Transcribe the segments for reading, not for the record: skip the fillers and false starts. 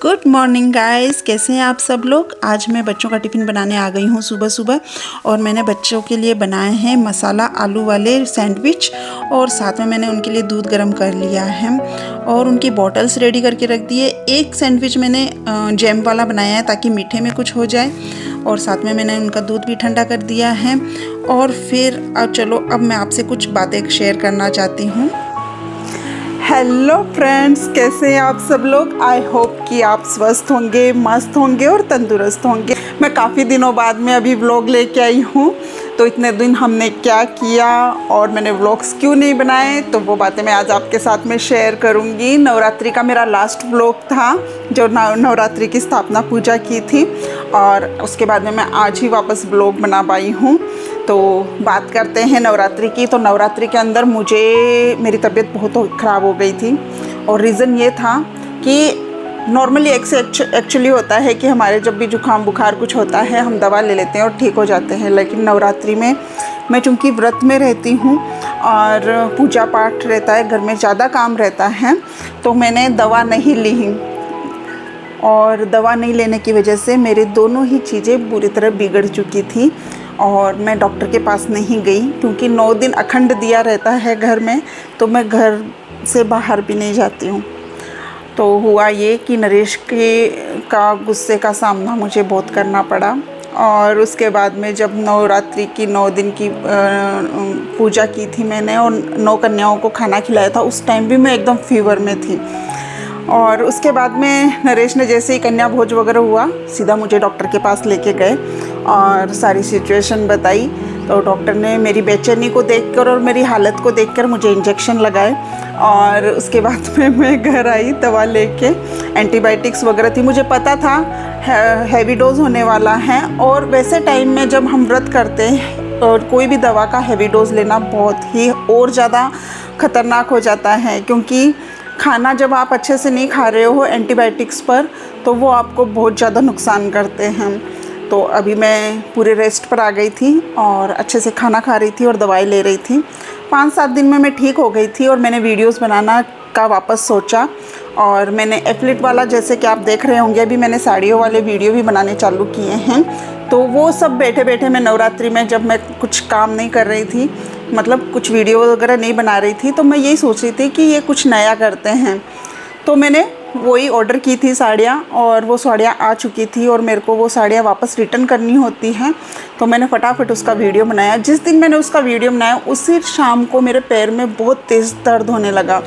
Good morning guys, कैसे हैं आप सब लोग। आज मैं बच्चों का टिफ़िन बनाने आ गई हूँ सुबह सुबह। और मैंने बच्चों के लिए बनाए हैं मसाला आलू वाले सैंडविच, और साथ में मैंने उनके लिए दूध गर्म कर लिया है और उनकी बॉटल्स रेडी करके रख दी है। एक सैंडविच मैंने जैम वाला बनाया है ताकि मीठे में कुछ हो जाए, और साथ में मैंने उनका दूध भी ठंडा कर दिया है। और फिर अब मैं आपसे कुछ बातें शेयर करना चाहती हूँ। हेलो फ्रेंड्स, कैसे हैं आप सब लोग। आई होप कि आप स्वस्थ होंगे, मस्त होंगे और तंदुरुस्त होंगे। मैं काफ़ी दिनों बाद में अभी व्लॉग लेके आई हूँ, तो इतने दिन हमने क्या किया और मैंने व्लॉग्स क्यों नहीं बनाए, तो वो बातें मैं आज आपके साथ में शेयर करूँगी। नवरात्रि का मेरा लास्ट व्लॉग था, जो नवरात्रि की स्थापना पूजा की थी, और उसके बाद में मैं आज ही वापस व्लॉग बना पाई हूँ। तो बात करते हैं नवरात्रि की। तो नवरात्रि के अंदर मेरी तबीयत बहुत ख़राब हो गई थी, और रीज़न ये था कि नॉर्मली एक्चुअली होता है कि हमारे जब भी जुकाम बुखार कुछ होता है हम दवा ले लेते हैं और ठीक हो जाते हैं। लेकिन नवरात्रि में मैं चूँकि व्रत में रहती हूँ और पूजा पाठ रहता है, घर में ज़्यादा काम रहता है, तो मैंने दवा नहीं ली, और दवा नहीं लेने की वजह से मेरे दोनों ही चीज़ें बुरी तरह बिगड़ चुकी थी। और मैं डॉक्टर के पास नहीं गई, क्योंकि 9 दिन अखंड दिया रहता है घर में, तो मैं घर से बाहर भी नहीं जाती हूँ। तो हुआ ये कि नरेश का गुस्से का सामना मुझे बहुत करना पड़ा। और उसके बाद में जब नवरात्रि की 9 दिन की पूजा की थी मैंने, और 9 कन्याओं को खाना खिलाया था, उस टाइम भी मैं एकदम फीवर में थी। और उसके बाद में नरेश ने जैसे ही कन्या भोज वगैरह हुआ, सीधा मुझे डॉक्टर के पास लेके गए और सारी सिचुएशन बताई। तो डॉक्टर ने मेरी बेचैनी को देखकर और मेरी हालत को देखकर मुझे इंजेक्शन लगाए, और उसके बाद में मैं घर आई दवा लेके। एंटीबायोटिक्स वगैरह थी, मुझे पता था हैवी डोज होने वाला है। और वैसे टाइम में जब हम व्रत करते हैं और कोई भी दवा का हैवी डोज लेना बहुत ही और ज़्यादा ख़तरनाक हो जाता है, क्योंकि खाना जब आप अच्छे से नहीं खा रहे हो एंटीबायोटिक्स पर, तो वो आपको बहुत ज़्यादा नुकसान करते हैं। तो अभी मैं पूरे रेस्ट पर आ गई थी और अच्छे से खाना खा रही थी और दवाई ले रही थी। 5-7 दिन में मैं ठीक हो गई थी, और मैंने वीडियोस बनाना का वापस सोचा, और मैंने एफिलिएट वाला, जैसे कि आप देख रहे होंगे, अभी मैंने साड़ियों वाले वीडियो भी बनाने चालू किए हैं। तो वो सब बैठे बैठे मैं नवरात्रि में, जब मैं कुछ काम नहीं कर रही थी, मतलब कुछ वीडियो वगैरह नहीं बना रही थी, तो मैं यही सोच रही थी कि ये कुछ नया करते हैं। तो मैंने वही ऑर्डर की थी साड़ियाँ, और वो साड़ियाँ आ चुकी थी, और मेरे को वो साड़ियाँ वापस रिटर्न करनी होती हैं। तो मैंने फटाफट उसका वीडियो बनाया। जिस दिन मैंने उसका वीडियो बनाया, उसी शाम को मेरे पैर में बहुत तेज़ दर्द होने लगा,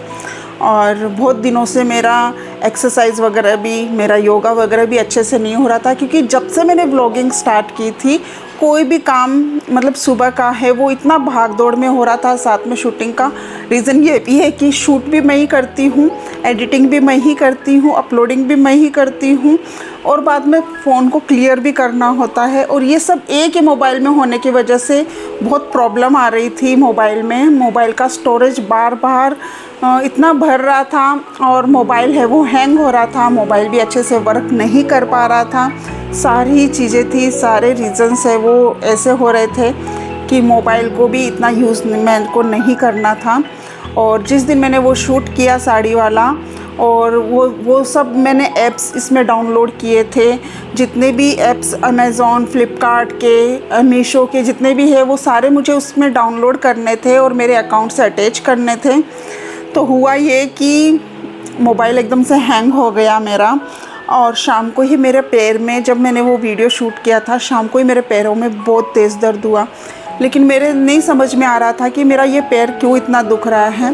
और बहुत दिनों से मेरा एक्सरसाइज वगैरह भी, मेरा योगा वगैरह भी अच्छे से नहीं हो रहा था, क्योंकि जब से मैंने व्लॉगिंग स्टार्ट की थी, कोई भी काम, मतलब सुबह का है, वो इतना भाग दौड़ में हो रहा था, साथ में शूटिंग का। रीज़न ये भी है कि शूट भी मैं ही करती हूँ, एडिटिंग भी मैं ही करती हूँ, अपलोडिंग भी मैं ही करती हूँ, और बाद में फ़ोन को क्लियर भी करना होता है। और ये सब एक ही मोबाइल में होने की वजह से बहुत प्रॉब्लम आ रही थी मोबाइल में। मोबाइल का स्टोरेज बार बार इतना भर रहा था, और मोबाइल है वो हैंग हो रहा था, मोबाइल भी अच्छे से वर्क नहीं कर पा रहा था। सारी चीज़ें थी, सारे रीज़न्स है वो ऐसे हो रहे थे कि मोबाइल को भी इतना यूज़ मेरे को नहीं करना था। और जिस दिन मैंने वो शूट किया साड़ी वाला, और वो सब मैंने ऐप्स इसमें डाउनलोड किए थे, जितने भी ऐप्स अमेज़ॉन, फ्लिपकार्ट के, मीशो के जितने भी है, वो सारे मुझे उसमें डाउनलोड करने थे और मेरे अकाउंट से अटैच करने थे। तो हुआ ये कि मोबाइल एकदम से हैंग हो गया मेरा, और शाम को ही मेरे पैर में, जब मैंने वो वीडियो शूट किया था, शाम को ही मेरे पैरों में बहुत तेज़ दर्द हुआ। लेकिन मेरे नहीं समझ में आ रहा था कि मेरा ये पैर क्यों इतना दुख रहा है।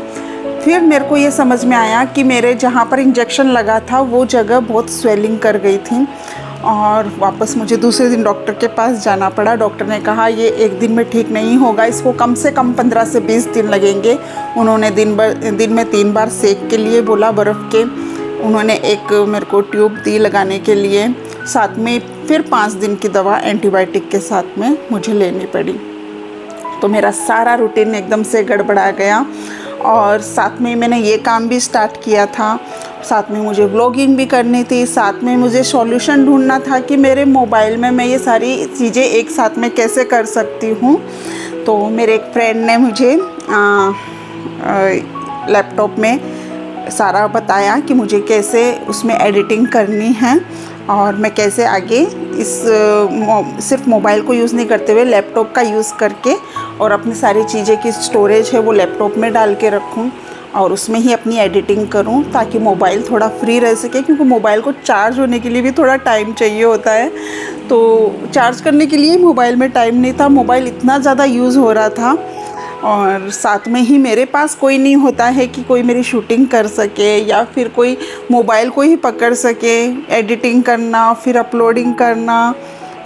फिर मेरे को ये समझ में आया कि मेरे जहाँ पर इंजेक्शन लगा था वो जगह बहुत स्वेलिंग कर गई थी, और वापस मुझे दूसरे दिन डॉक्टर के पास जाना पड़ा। डॉक्टर ने कहा ये एक दिन में ठीक नहीं होगा, इसको कम से कम 15 से 20 दिन लगेंगे। उन्होंने दिन में 3 बार सेक के लिए बोला, बर्फ़ के। उन्होंने एक मेरे को ट्यूब दी लगाने के लिए, साथ में फिर 5 दिन की दवा एंटीबायोटिक के साथ में मुझे लेनी पड़ी। तो मेरा सारा रूटीन एकदम से गड़बड़ा गया, और साथ में मैंने ये काम भी स्टार्ट किया था, साथ में मुझे व्लॉगिंग भी करनी थी, साथ में मुझे सॉल्यूशन ढूंढना था कि मेरे मोबाइल में मैं ये सारी चीज़ें एक साथ में कैसे कर सकती हूँ। तो मेरे एक फ्रेंड ने मुझे लैपटॉप में सारा बताया कि मुझे कैसे उसमें एडिटिंग करनी है और मैं कैसे आगे इस सिर्फ मोबाइल को यूज़ नहीं करते हुए लैपटॉप का यूज़ करके और अपनी सारी चीज़ें की स्टोरेज है वो लैपटॉप में डाल के रखूं और उसमें ही अपनी एडिटिंग करूं ताकि मोबाइल थोड़ा फ्री रह सके, क्योंकि मोबाइल को चार्ज होने के लिए भी थोड़ा टाइम चाहिए होता है। तो चार्ज करने के लिए मोबाइल में टाइम नहीं था, मोबाइल इतना ज़्यादा यूज़ हो रहा था और साथ में ही मेरे पास कोई नहीं होता है कि कोई मेरी शूटिंग कर सके या फिर कोई मोबाइल को ही पकड़ सके। एडिटिंग करना, फिर अपलोडिंग करना,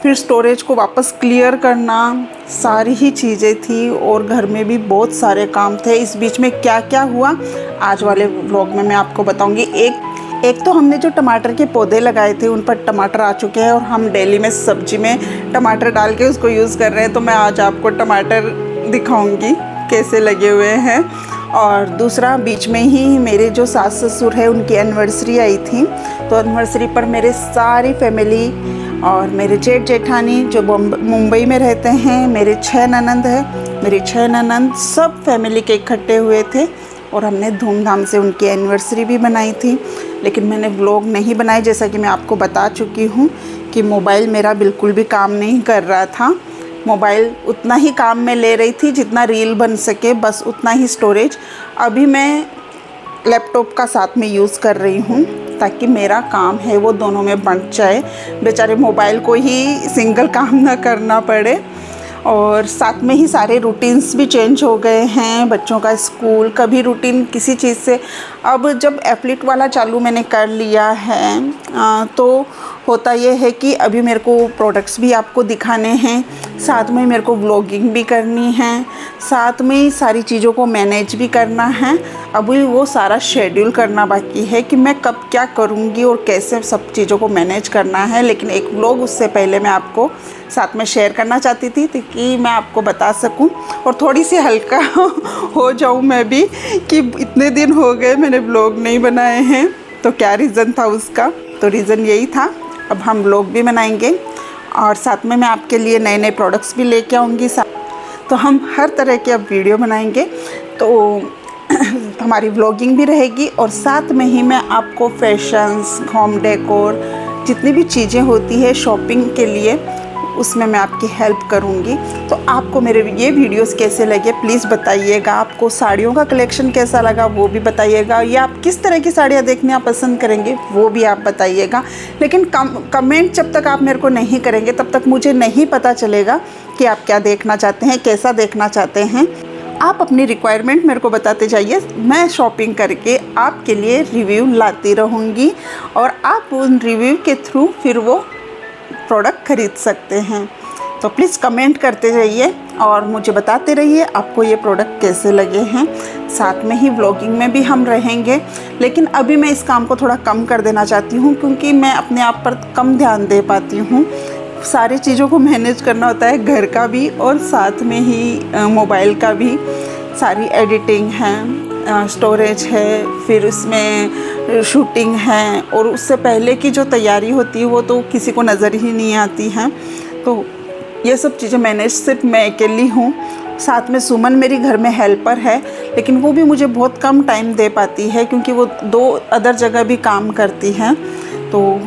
फिर स्टोरेज को वापस क्लियर करना, सारी ही चीज़ें थी और घर में भी बहुत सारे काम थे। इस बीच में क्या क्या हुआ आज वाले व्लॉग में मैं आपको बताऊंगी। एक तो हमने जो टमाटर के पौधे लगाए थे उन पर टमाटर आ चुके हैं और हम डेली में सब्जी में टमाटर डाल के उसको यूज़ कर रहे हैं। तो मैं आज आपको टमाटर दिखाऊंगी कैसे लगे हुए हैं। और दूसरा, बीच में ही मेरे जो सास ससुर है उनकी एनिवर्सरी आई थी, तो एनिवर्सरी पर मेरे सारी फैमिली और मेरे जेठ जेठानी जो मुंबई में रहते हैं, मेरे 6 ननंद है, मेरी 6 ननंद सब फैमिली के इकट्ठे हुए थे और हमने धूमधाम से उनकी एनिवर्सरी भी बनाई थी। लेकिन मैंने व्लॉग नहीं बनाए, जैसा कि मैं आपको बता चुकी हूँ कि मोबाइल मेरा बिल्कुल भी काम नहीं कर रहा था। मोबाइल उतना ही काम में ले रही थी जितना रील बन सके, बस उतना ही स्टोरेज। अभी मैं लैपटॉप का साथ में यूज़ कर रही हूँ ताकि मेरा काम है वो दोनों में बंट जाए, बेचारे मोबाइल को ही सिंगल काम ना करना पड़े। और साथ में ही सारे रूटीन्स भी चेंज हो गए हैं, बच्चों का स्कूल, कभी रूटीन किसी चीज़ से। अब जब एफिलिएट वाला चालू मैंने कर लिया है तो होता ये है कि अभी मेरे को प्रोडक्ट्स भी आपको दिखाने हैं, साथ में मेरे को व्लॉगिंग भी करनी है, साथ में सारी चीज़ों को मैनेज भी करना है। अभी वो सारा शेड्यूल करना बाकी है कि मैं कब क्या करूँगी और कैसे सब चीज़ों को मैनेज करना है। लेकिन एक व्लॉग उससे पहले मैं आपको साथ में शेयर करना चाहती थी कि मैं आपको बता सकूं और थोड़ी सी हल्का हो जाऊं मैं भी कि इतने दिन हो गए मैंने व्लॉग नहीं बनाए हैं। तो क्या रीज़न था उसका? तो रीज़न यही था, अब हम व्लॉग भी बनाएंगे और साथ में मैं आपके लिए नए नए प्रोडक्ट्स भी लेके आऊँगी। तो हम हर तरह के अब वीडियो बनाएंगे, तो हमारी व्लॉगिंग भी रहेगी और साथ में ही मैं आपको फैशंस, होम डेकोर, जितनी भी चीज़ें होती है शॉपिंग के लिए, उसमें मैं आपकी हेल्प करूंगी। तो आपको मेरे ये वीडियोस कैसे लगे प्लीज़ बताइएगा। आपको साड़ियों का कलेक्शन कैसा लगा वो भी बताइएगा, या आप किस तरह की साड़ियाँ देखने आप पसंद करेंगे वो भी आप बताइएगा। लेकिन कमेंट जब तक आप मेरे को नहीं करेंगे तब तक मुझे नहीं पता चलेगा कि आप क्या देखना चाहते हैं, कैसा देखना चाहते हैं। आप अपनी रिक्वायरमेंट मेरे को बताते जाइए, मैं शॉपिंग करके आपके लिए रिव्यू लाती रहूँगी और आप उन रिव्यू के थ्रू फिर वो प्रोडक्ट खरीद सकते हैं। तो प्लीज़ कमेंट करते जाइए और मुझे बताते रहिए आपको ये प्रोडक्ट कैसे लगे हैं। साथ में ही व्लॉगिंग में भी हम रहेंगे, लेकिन अभी मैं इस काम को थोड़ा कम कर देना चाहती हूँ क्योंकि मैं अपने आप पर कम ध्यान दे पाती हूँ। सारी चीज़ों को मैनेज करना होता है, घर का भी और साथ में ही मोबाइल का भी। सारी एडिटिंग है, स्टोरेज है, फिर उसमें शूटिंग है और उससे पहले की जो तैयारी होती है वो तो किसी को नज़र ही नहीं आती है। तो ये सब चीज़ें मैनेज सिर्फ मैं अकेली हूँ। साथ में सुमन मेरी घर में हेल्पर है, लेकिन वो भी मुझे बहुत कम टाइम दे पाती है क्योंकि वो 2 अदर जगह भी काम करती हैं। तो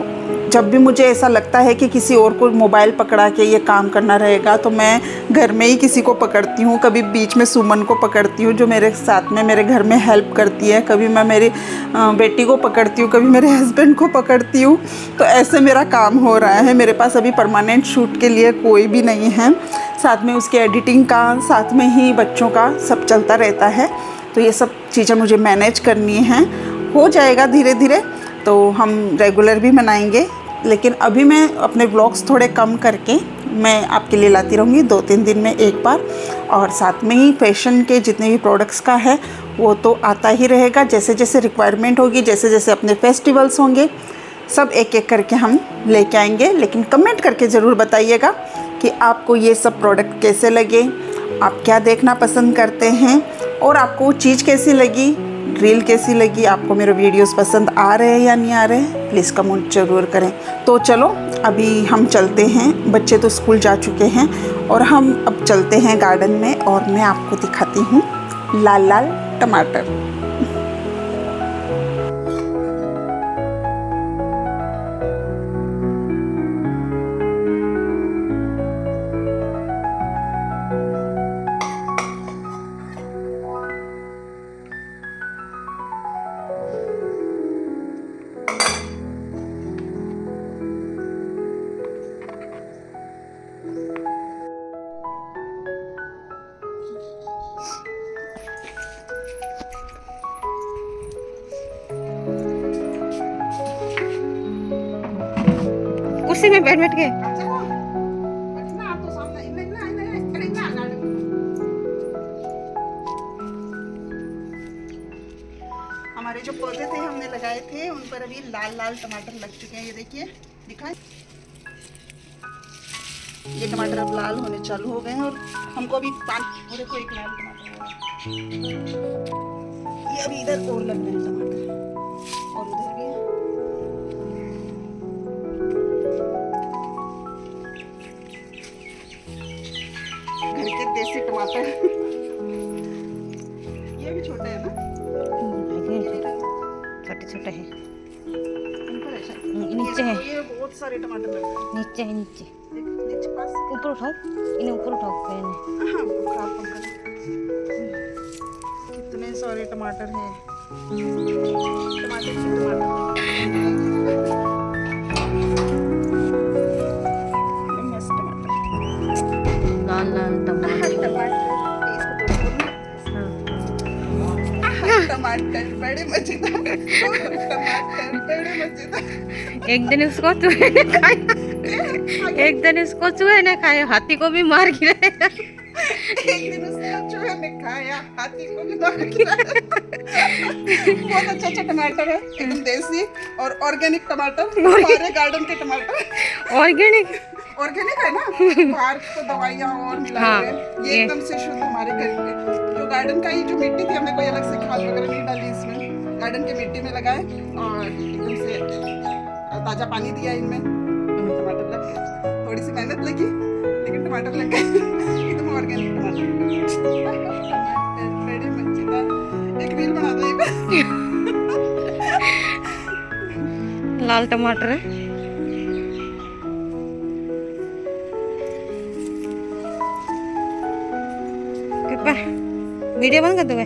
जब भी मुझे ऐसा लगता है कि किसी और को मोबाइल पकड़ा के ये काम करना रहेगा तो मैं घर में ही किसी को पकड़ती हूँ। कभी बीच में सुमन को पकड़ती हूँ जो मेरे साथ में मेरे घर में हेल्प करती है, कभी मैं मेरी बेटी को पकड़ती हूँ, कभी मेरे हस्बैंड को पकड़ती हूँ। तो ऐसे मेरा काम हो रहा है। मेरे पास अभी परमानेंट शूट के लिए कोई भी नहीं है। साथ में उसके एडिटिंग का, साथ में ही बच्चों का सब चलता रहता है। तो ये सब चीज़ें मुझे मैनेज करनी हैं, हो जाएगा धीरे धीरे। तो हम रेगुलर भी बनाएंगे, लेकिन अभी मैं अपने व्लॉग्स थोड़े कम करके मैं आपके लिए लाती रहूँगी 2-3 दिन में एक बार। और साथ में ही फैशन के जितने भी प्रोडक्ट्स का है वो तो आता ही रहेगा, जैसे जैसे रिक्वायरमेंट होगी, जैसे जैसे अपने फेस्टिवल्स होंगे, सब एक एक करके हम लेके आएंगे। लेकिन कमेंट करके ज़रूर बताइएगा कि आपको ये सब प्रोडक्ट कैसे लगे, आप क्या देखना पसंद करते हैं और आपको वो चीज़ कैसी लगी, रील कैसी लगी, आपको मेरे वीडियोस पसंद आ रहे हैं या नहीं आ रहे हैं, प्लीज़ कमेंट ज़रूर करें। तो चलो अभी हम चलते हैं, बच्चे तो स्कूल जा चुके हैं और हम अब चलते हैं गार्डन में और मैं आपको दिखाती हूँ लाल लाल टमाटर। कुर्सी में बैठ बैठ के। हमारे जो पौधे थे हमने लगाए थे उन पर अभी लाल लाल टमाटर लग चुके हैं। ये देखिए, दिखाएं, ये टमाटर अब लाल होने चालू हो गए हैं और हमको अभी पानी, देखो एक लाल टमाटर हुआ है। ये अभी इधर और लग रहे हैं टमाटर और उधर भी है। घर के देसी टमाटर। ये भी छोटे हैं ना, छोटे छोटे हैं, इन पर ऐसा नीचे है, ये बहुत सारे टमाटर लग रहे हैं। नीचे है, नीचे नीचे पास ऊपर उठाओ, इन्हें ऊपर उठाओ पहले। हाँ, खराब कम कर। कितने सारे टमाटर हैं, टमाटर ही टमाटर, मस्त टमाटर, लाल लाल टमाटर। टमाटर बड़े मजेदार, टमाटर बड़े मजेदार। एक दिन उसको चूहे ने खाया, एक दिन उसको चूहे ने खाया, हाथी को भी मार गिराया। एक दिन उसको चूहे ने खाया, हाथी को भी मार गिराया। बहुत अच्छा अच्छा टमाटर है, एकदम देसी और ऑर्गेनिक टमाटर, हमारे गार्डन के टमाटर। ऑर्गेनिक है ना, बाहर तो दवाइयाँ और मिलाए हुए हैं। ये एकदम से शुद्ध हमारे घर के, जो गार्डन का ही जो मिट्टी थी, हमने कोई अलग से खाद वगैरह नहीं डाली इसमें, गार्डन के मिट्टी में लगाए और एकदम से ताजा पानी दिया इनमें, टमाटर लग गए। थोड़ी सी मेहनत लगी लेकिन टमाटर लग गए। एकदम ऑर्गेनिक टमाटर, बड़े मजेदार। एक रील बना दो लाल टमाटर है। वीडियो बंद कर दोगे?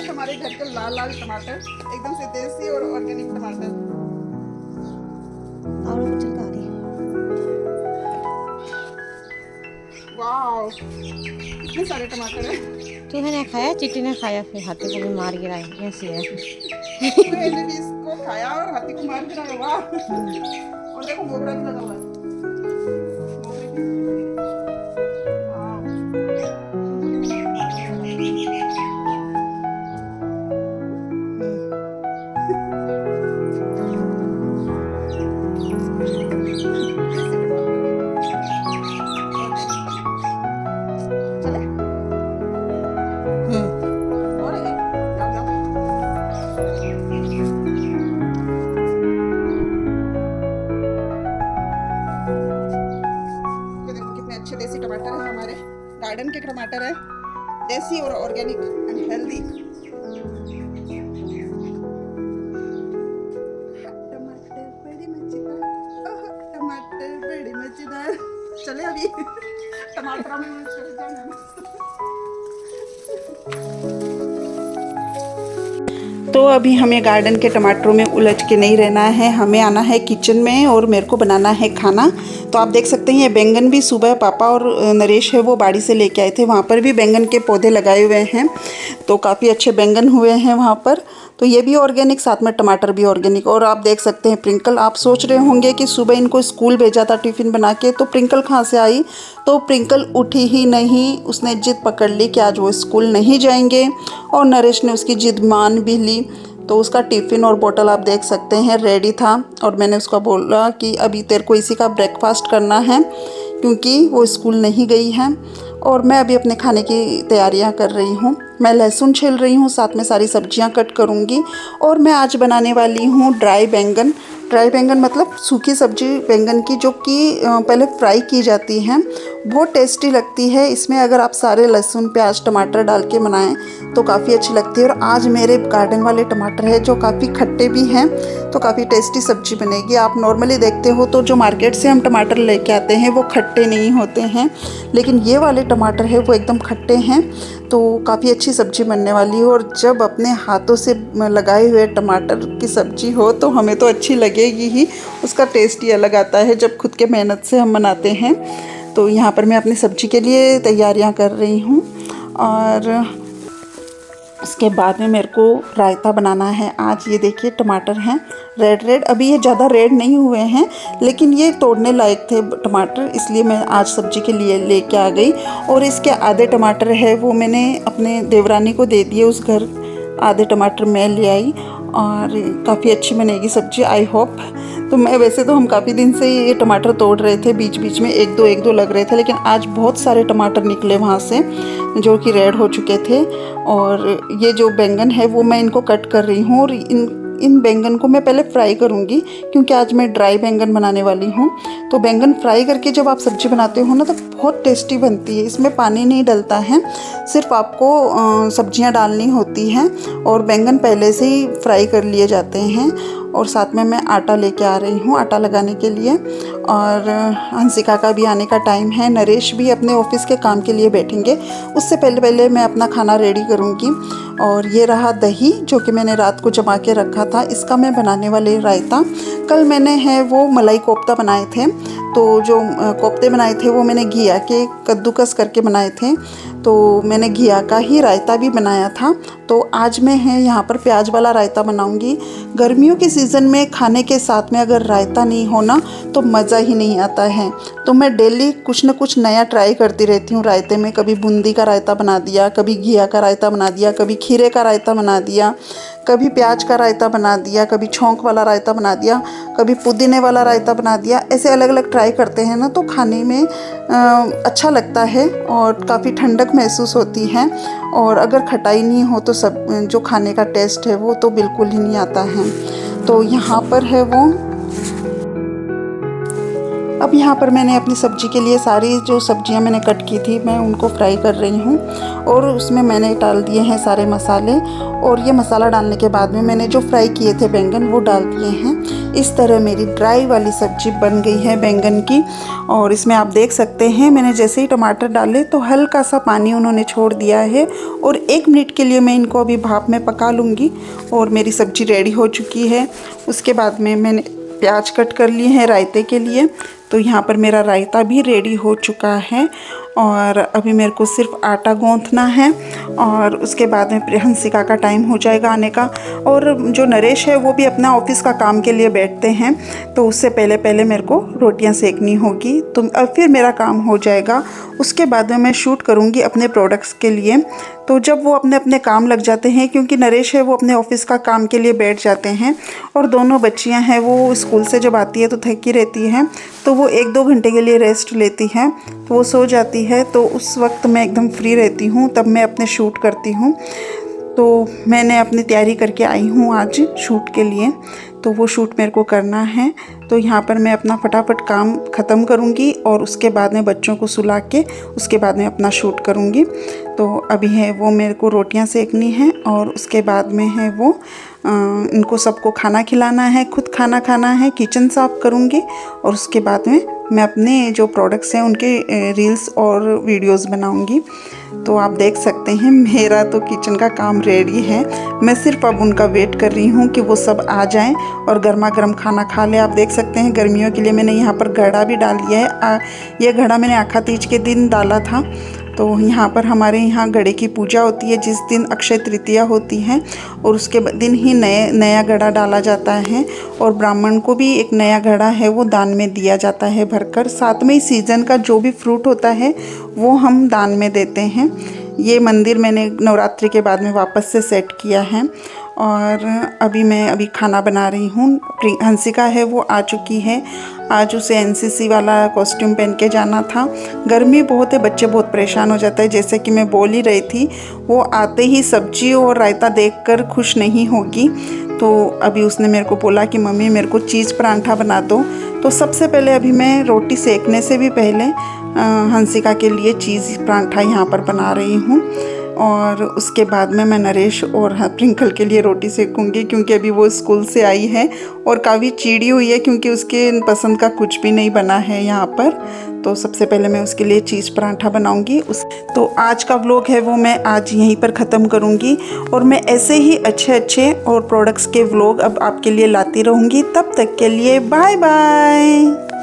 हमारे घर के लाल लाल टमाटर, एकदम से देसी और ऑर्गेनिक टमाटर। और कुछ खा रही है। वाओ, इतने सारे टमाटर हैं। चूहे ने खाया, चींटी ने खाया, फिर हाथी को भी मार गिराया। ऐसी है, मैंने भी इसको खाया और हाथी को मार गिराया। वाह, और देखो मोगरा भी लगा हुआ है। देसी टमाटर है, हमारे गार्डन के टमाटर है, देसी और ऑर्गेनिक एंड हेल्दी। टमाटर बड़े मजेदार, टमाटर बड़े मजेदार। चले अभी टमाटर में चले जाना। तो अभी हमें गार्डन के टमाटरों में उलझ के नहीं रहना है, हमें आना है किचन में और मेरे को बनाना है खाना। तो आप देख सकते हैं ये बैंगन भी सुबह पापा और नरेश है वो बाड़ी से लेके आए थे, वहाँ पर भी बैंगन के पौधे लगाए हुए हैं, तो काफ़ी अच्छे बैंगन हुए हैं वहाँ पर। तो ये भी ऑर्गेनिक, साथ में टमाटर भी ऑर्गेनिक। और आप देख सकते हैं प्रिंकल, आप सोच रहे होंगे कि सुबह इनको स्कूल भेजा था टिफ़िन बना के, तो प्रिंकल कहाँ से आई? तो प्रिंकल उठी ही नहीं, उसने जिद पकड़ ली कि आज वो स्कूल नहीं जाएंगे और नरेश ने उसकी जिद मान भी ली। तो उसका टिफ़िन और बोतल आप देख सकते हैं रेडी था और मैंने उसको बोला कि अभी तेरे को इसी का ब्रेकफास्ट करना है क्योंकि वो स्कूल नहीं गई है। और मैं अभी अपने खाने की तैयारियां कर रही हूँ। मैं लहसुन छील रही हूँ, साथ में सारी सब्जियां कट करूँगी। और मैं आज बनाने वाली हूँ ड्राई बैंगन। ड्राई बैंगन मतलब सूखी सब्जी बैंगन की, जो कि पहले फ्राई की जाती हैं बहुत टेस्टी लगती है। इसमें अगर आप सारे लहसुन प्याज टमाटर डाल के बनाएं तो काफ़ी अच्छी लगती है। और आज मेरे गार्डन वाले टमाटर है जो काफ़ी खट्टे भी हैं, तो काफ़ी टेस्टी सब्जी बनेगी। आप नॉर्मली देखते हो तो जो मार्केट से हम टमाटर लेके आते हैं वो खट्टे नहीं होते हैं, लेकिन ये वाले टमाटर है वो एकदम खट्टे हैं, तो काफ़ी अच्छी सब्जी बनने वाली है। और जब अपने हाथों से लगाए हुए टमाटर की सब्जी हो तो हमें तो अच्छी लगेगी ही, उसका टेस्ट ही अलग आता है जब खुद के मेहनत से हम बनाते हैं। तो यहाँ पर मैं अपनी सब्जी के लिए तैयारियाँ कर रही हूँ। और उसके बाद में मेरे को रायता बनाना है। आज ये देखिए टमाटर हैं रेड, अभी ये ज़्यादा रेड नहीं हुए हैं, लेकिन ये तोड़ने लायक थे टमाटर, इसलिए मैं आज सब्जी के लिए लेके आ गई। और इसके आधे टमाटर है वो मैंने अपने देवरानी को दे दिए उस घर, आधे टमाटर मैं ले आई। और काफ़ी अच्छी बनेगी सब्जी, आई होप। तो मैं वैसे तो हम काफ़ी दिन से ये टमाटर तोड़ रहे थे, बीच बीच में एक दो लग रहे थे, लेकिन आज बहुत सारे टमाटर निकले वहाँ से जो कि रेड हो चुके थे। और ये जो बैंगन है वो मैं इनको कट कर रही हूँ। और इन बैंगन को मैं पहले फ्राई करूँगी क्योंकि आज मैं ड्राई बैंगन बनाने वाली हूँ। तो बैंगन फ्राई करके जब आप सब्ज़ी बनाते हो ना तो बहुत टेस्टी बनती है। इसमें पानी नहीं डलता है, सिर्फ आपको सब्जियाँ डालनी होती हैं और बैंगन पहले से ही फ्राई कर लिए जाते हैं। और साथ में मैं आटा लेके आ रही हूँ, आटा लगाने के लिए। और हंसिका का भी आने का टाइम है, नरेश भी अपने ऑफिस के काम के लिए बैठेंगे, उससे पहले मैं अपना खाना रेडी करूँगी। और ये रहा दही जो कि मैंने रात को जमा के रखा था, इसका मैं बनाने वाली रायता। कल मैंने है वो मलाई कोफ्ता बनाए थे, तो जो कोफ्ते बनाए थे वो मैंने घिया के कद्दूकस करके बनाए थे, तो मैंने घिया का ही रायता भी बनाया था। तो आज मैं है यहाँ पर प्याज वाला रायता बनाऊँगी। गर्मियों के सीज़न में खाने के साथ में अगर रायता नहीं होना तो मज़ा ही नहीं आता है। तो मैं डेली कुछ न कुछ नया ट्राई करती रहती हूँ रायते में। कभी बूंदी का रायता बना दिया, कभी घिया का रायता बना दिया, कभी खीरे का रायता बना दिया, कभी प्याज का रायता बना दिया, कभी छौंक वाला रायता बना दिया, कभी पुदीने वाला रायता बना दिया। ऐसे अलग अलग ट्राई करते हैं ना तो खाने में अच्छा लगता है और काफ़ी ठंडक महसूस होती है। और अगर खटाई नहीं हो तो सब जो खाने का टेस्ट है वो तो बिल्कुल ही नहीं आता है। तो यहाँ पर है वो, अब यहाँ पर मैंने अपनी सब्ज़ी के लिए सारी जो सब्जियाँ मैंने कट की थी मैं उनको फ्राई कर रही हूँ। और उसमें मैंने डाल दिए हैं सारे मसाले। और ये मसाला डालने के बाद में मैंने जो फ्राई किए थे बैंगन वो डाल दिए हैं। इस तरह मेरी ड्राई वाली सब्ज़ी बन गई है बैंगन की। और इसमें आप देख सकते हैं मैंने जैसे ही टमाटर डाले तो हल्का सा पानी उन्होंने छोड़ दिया है। और 1 मिनट के लिए मैं इनको अभी भाप में पका लूँगी और मेरी सब्ज़ी रेडी हो चुकी है। उसके बाद में मैंने प्याज कट कर लिए हैं रायते के लिए। तो यहाँ पर मेरा रायता भी रेडी हो चुका है और अभी मेरे को सिर्फ आटा गूंथना है और उसके बाद में हंसिका का टाइम हो जाएगा आने का। और जो नरेश है वो भी अपना ऑफिस का काम के लिए बैठते हैं, तो उससे पहले मेरे को रोटियां सेकनी होगी, तो अब फिर मेरा काम हो जाएगा। उसके बाद में मैं शूट करूँगी अपने प्रोडक्ट्स के लिए। तो जब वो अपने अपने काम लग जाते हैं, क्योंकि नरेश है वो अपने ऑफिस का काम के लिए बैठ जाते हैं और दोनों बच्चियां हैं वो स्कूल से जब आती है तो थकी रहती हैं, तो वो 1-2 घंटे के लिए रेस्ट लेती हैं, तो वो सो जाती है। तो उस वक्त मैं एकदम फ्री रहती हूँ, तब मैं अपने शूट करती हूँ। तो मैंने अपनी तैयारी करके आई हूँ आज शूट के लिए, तो वो शूट मेरे को करना है। तो यहाँ पर मैं अपना फटाफट काम ख़त्म करूँगी और उसके बाद में बच्चों को सुला के उसके बाद में अपना शूट करूँगी। तो अभी है वो मेरे को रोटियां सेकनी है और उसके बाद में है वो इनको सबको खाना खिलाना है, खुद खाना खाना है, किचन साफ़ करूँगी और उसके बाद में मैं अपने जो प्रोडक्ट्स हैं उनके रील्स और वीडियोस बनाऊँगी। तो आप देख सकते हैं मेरा तो किचन का काम रेडी है। मैं सिर्फ अब उनका वेट कर रही हूँ कि वो सब आ जाएं और गर्मा गर्म खाना खा लें। आप देख सकते हैं गर्मियों के लिए मैंने यहाँ पर घड़ा भी डाल दिया है। यह घड़ा मैंने आखा तीज के दिन डाला था। तो यहाँ पर हमारे यहाँ घड़े की पूजा होती है जिस दिन अक्षय तृतीया होती है और उसके दिन ही नया घड़ा डाला जाता है और ब्राह्मण को भी एक नया घड़ा है वो दान में दिया जाता है भरकर। साथ में ही सीज़न का जो भी फ्रूट होता है वो हम दान में देते हैं। ये मंदिर मैंने नवरात्रि के बाद में वापस से सेट किया है। और अभी खाना बना रही हूँ। हंसिका है वो आ चुकी है। आज उसे एनसीसी वाला कॉस्ट्यूम पहन के जाना था। गर्मी बहुत है, बच्चे बहुत परेशान हो जाते हैं। जैसे कि मैं बोल ही रही थी, वो आते ही सब्जी और रायता देखकर खुश नहीं होगी। तो अभी उसने मेरे को बोला कि मम्मी मेरे को चीज़ परांठा बना दो। तो सबसे पहले अभी मैं रोटी सेकने से भी पहले हंसिका के लिए चीज़ परांठा यहाँ पर बना रही हूँ। और उसके बाद में मैं नरेश और प्रिंकल के लिए रोटी सेकूँगी, क्योंकि अभी वो स्कूल से आई है और काफ़ी चिड़ी हुई है क्योंकि उसके पसंद का कुछ भी नहीं बना है यहाँ पर। तो सबसे पहले मैं उसके लिए चीज़ परांठा बनाऊँगी। तो आज का व्लॉग है वो मैं आज यहीं पर ख़त्म करूँगी, और मैं ऐसे ही अच्छे अच्छे और प्रोडक्ट्स के व्लॉग अब आपके लिए लाती रहूँगी। तब तक के लिए बाय बाय।